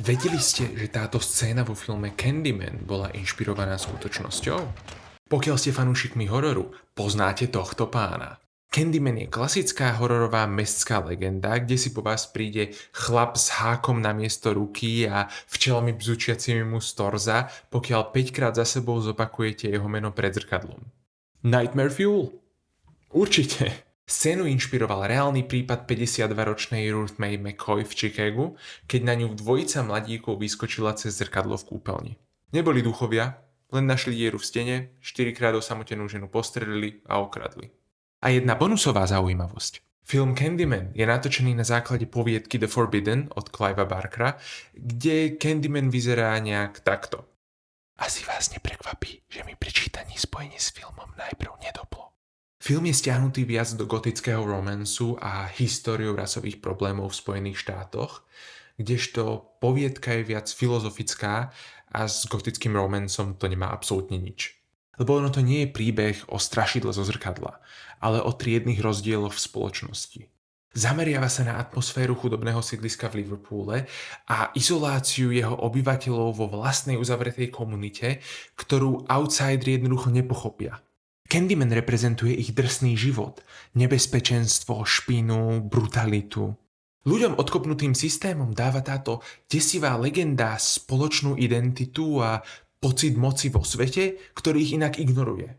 Vedeli ste, že táto scéna vo filme Candyman bola inšpirovaná skutočnosťou? Pokiaľ ste fanúšikmi hororu, poznáte tohto pána. Candyman je klasická hororová mestská legenda, kde si po vás príde chlap s hákom na miesto ruky a včelami bzučiacimi mu z torza, pokiaľ 5 krát za sebou zopakujete jeho meno pred zrkadlom. Nightmare Fuel? Určite. Scénu inšpiroval reálny prípad 52-ročnej Ruth Mae McCoy v Chicagu, keď na ňu dvojica mladíkov vyskočila cez zrkadlo v kúpeľni. Neboli duchovia, len našli dieru v stene, 4-krát osamotenú ženu postrelili a okradli. A jedna bonusová zaujímavosť. Film Candyman je natočený na základe poviedky The Forbidden od Clivea Barkera, kde Candyman vyzerá nejak takto. Asi vás neprekvapí, že mi pri čítaní spojenie s filmom najprv nedoplo. Film je stiahnutý viac do gotického romancu a históriou rasových problémov v Spojených štátoch, kdežto poviedka je viac filozofická a s gotickým romancom to nemá absolútne nič. Lebo ono to nie je príbeh o strašidle zo zrkadla, ale o triednych rozdieloch v spoločnosti. Zameriava sa na atmosféru chudobného sídliska v Liverpoole a izoláciu jeho obyvateľov vo vlastnej uzavretej komunite, ktorú outsideri jednoducho nepochopia. Candyman reprezentuje ich drsný život, nebezpečenstvo, špinu, brutalitu. Ľuďom odkopnutým systémom dáva táto desivá legenda spoločnú identitu a pocit moci vo svete, ktorý ich inak ignoruje.